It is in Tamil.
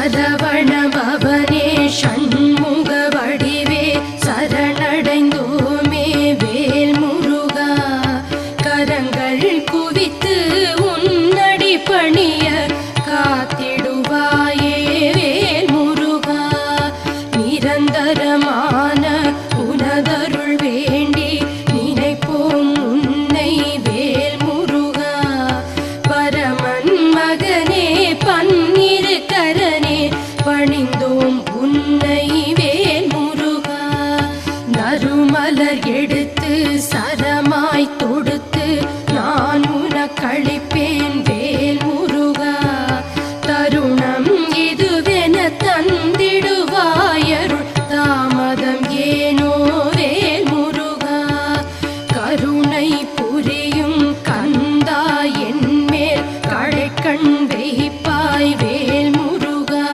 சரவணபவனே ஷண்முக வடிவே சரணடைந்தோமே வேல் முருகா கரங்கள் குவித்து உன்னடி பணிய காத்திடுவாயே வேல் முருகா நிரந்தரமான உனதருள் வேண்டி நினைப்போம் உன்னை வேல் முருகா பரமன் மகனே பன்னிரு கரனே பணிந்தோம்